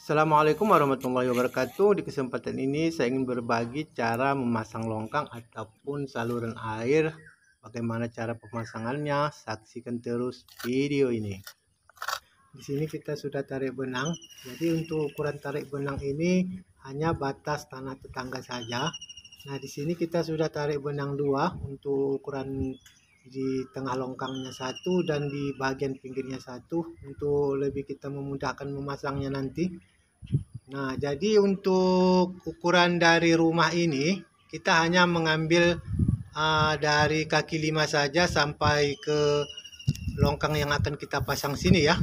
Assalamualaikum warahmatullahi wabarakatuh. Di kesempatan ini saya ingin berbagi cara memasang longkang ataupun saluran air. Bagaimana cara pemasangannya? Saksikan terus video ini. Di sini kita sudah tarik benang. Jadi untuk ukuran tarik benang ini hanya batas tanah tetangga saja. Nah, di sini kita sudah tarik benang 2 untuk ukuran di tengah longkangnya 1 dan di bagian pinggirnya 1 untuk lebih kita memudahkan memasangnya nanti. Nah, jadi untuk ukuran dari rumah ini kita hanya mengambil dari kaki 5 saja sampai ke longkang yang akan kita pasang sini ya.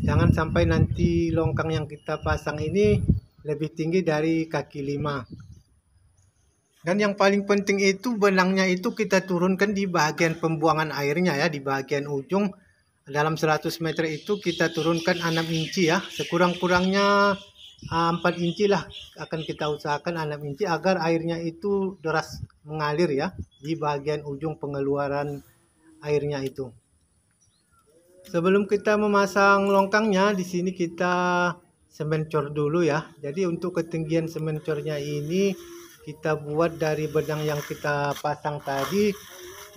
Jangan sampai nanti longkang yang kita pasang ini lebih tinggi dari kaki 5. Dan yang paling penting itu benangnya itu kita turunkan di bagian pembuangan airnya ya, di bagian ujung. Dalam 100 meter itu kita turunkan 6 inci ya, sekurang-kurangnya 4 inci lah akan kita usahakan 6 inci agar airnya itu deras mengalir ya di bagian ujung pengeluaran airnya itu. Sebelum kita memasang longkangnya, di sini kita semen cor dulu ya. Jadi untuk ketinggian semen cornya ini kita buat dari benang yang kita pasang tadi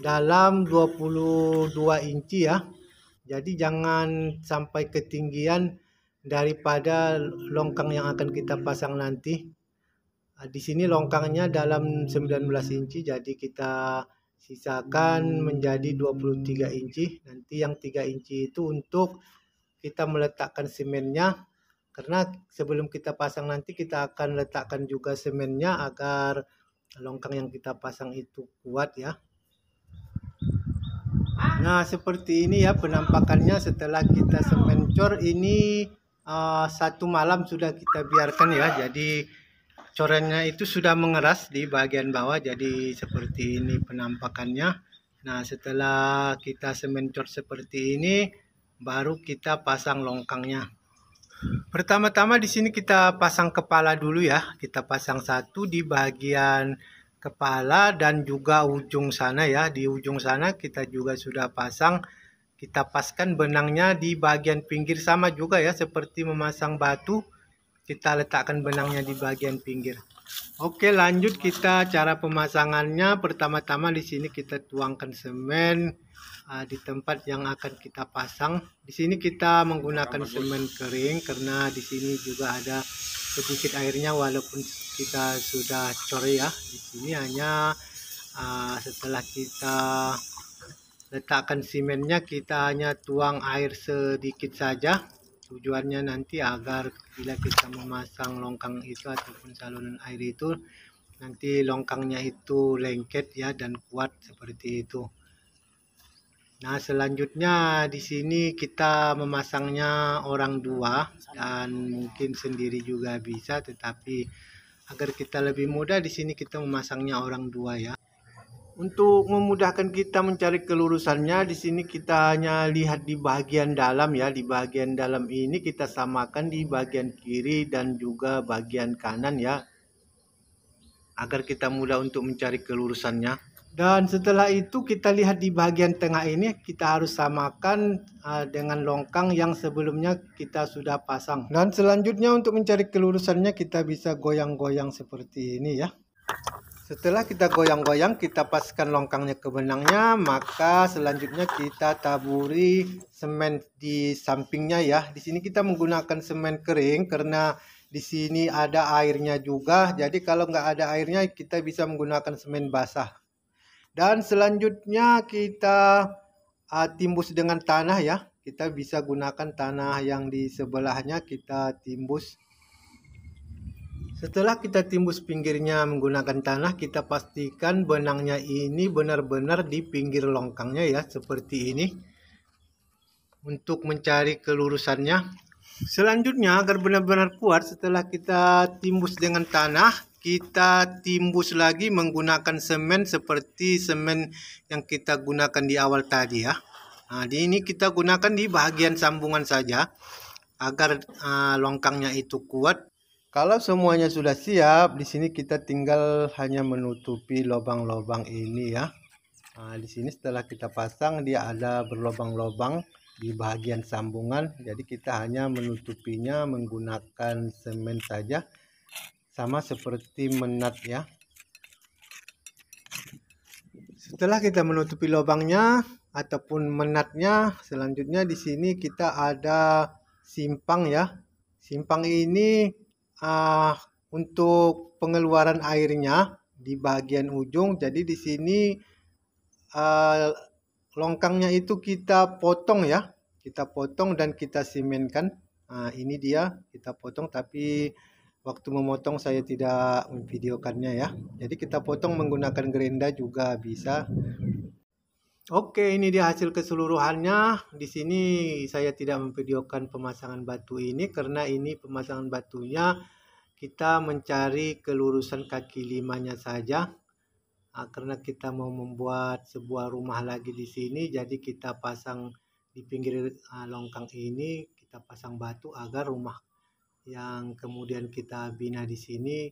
dalam 22 inci ya. Jadi jangan sampai ketinggian daripada longkang yang akan kita pasang nanti. Di sini longkangnya dalam 19 inci, jadi kita sisakan menjadi 23 inci. Nanti yang 3 inci itu untuk kita meletakkan semennya. Karena sebelum kita pasang nanti kita akan letakkan juga semennya agar longkang yang kita pasang itu kuat ya. Nah, seperti ini ya penampakannya setelah kita semen cor ini 1 malam sudah kita biarkan ya. Jadi corannya itu sudah mengeras di bagian bawah, jadi seperti ini penampakannya. Nah, setelah kita semen cor seperti ini baru kita pasang longkangnya. Pertama-tama di sini kita pasang kepala dulu ya. Kita pasang 1 di bagian kepala dan juga ujung sana ya. Di ujung sana kita juga sudah pasang. Kita paskan benangnya di bagian pinggir sama juga ya, seperti memasang batu. Kita letakkan benangnya di bagian pinggir. Oke, lanjut kita cara pemasangannya. Pertama-tama di sini kita tuangkan semen di tempat yang akan kita pasang. Di sini kita menggunakan semen kering karena di sini juga ada sedikit airnya walaupun kita sudah cor ya. Di sini hanya setelah kita letakkan semennya kita hanya tuang air sedikit saja. Tujuannya nanti agar bila kita memasang longkang itu ataupun saluran air itu nanti longkangnya itu lengket ya dan kuat seperti itu. Nah, selanjutnya di sini kita memasangnya orang 2 dan mungkin sendiri juga bisa, tetapi agar kita lebih mudah di sini kita memasangnya orang 2 ya. Untuk memudahkan kita mencari kelurusannya, di sini kita hanya lihat di bagian dalam ya. Di bagian dalam ini kita samakan di bagian kiri dan juga bagian kanan ya, agar kita mudah untuk mencari kelurusannya. Dan setelah itu kita lihat di bagian tengah ini kita harus samakan dengan longkang yang sebelumnya kita sudah pasang. Dan selanjutnya untuk mencari kelurusannya kita bisa goyang-goyang seperti ini ya. Setelah kita goyang-goyang, kita paskan longkangnya ke benangnya, maka selanjutnya kita taburi semen di sampingnya ya. Di sini kita menggunakan semen kering karena di sini ada airnya juga. Jadi kalau nggak ada airnya, kita bisa menggunakan semen basah. Dan selanjutnya kita timbus dengan tanah ya. Kita bisa gunakan tanah yang di sebelahnya, kita timbus. Setelah kita timbus pinggirnya menggunakan tanah, kita pastikan benangnya ini benar-benar di pinggir longkangnya ya, seperti ini. Untuk mencari kelurusannya. Selanjutnya agar benar-benar kuat, setelah kita timbus dengan tanah, kita timbus lagi menggunakan semen seperti semen yang kita gunakan di awal tadi ya. Nah, ini kita gunakan di bagian sambungan saja agar longkangnya itu kuat. Kalau semuanya sudah siap, di sini kita tinggal hanya menutupi lubang-lubang ini ya. Nah, di sini setelah kita pasang dia ada berlubang-lubang di bagian sambungan. Jadi kita hanya menutupinya menggunakan semen saja, sama seperti menat ya. Setelah kita menutupi lubangnya ataupun menatnya, selanjutnya di sini kita ada simpang ya. Simpang ini untuk pengeluaran airnya di bagian ujung. Jadi di sini longkangnya itu kita potong ya. Kita potong dan kita semenkan. Nah, ini dia kita potong, tapi waktu memotong saya tidak memvideokannya ya. Jadi kita potong menggunakan gerenda juga bisa. Oke, ini dia hasil keseluruhannya. Di sini saya tidak memvideokan pemasangan batu ini karena ini pemasangan batunya kita mencari kelurusan kaki limanya saja. Karena kita mau membuat sebuah rumah lagi di sini, jadi kita pasang di pinggir longkang ini, kita pasang batu agar rumah yang kemudian kita bina di sini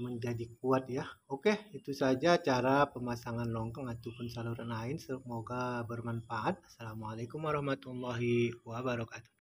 menjadi kuat ya. Oke, itu saja cara pemasangan longkang ataupun saluran air. Semoga bermanfaat. Assalamualaikum warahmatullahi wabarakatuh.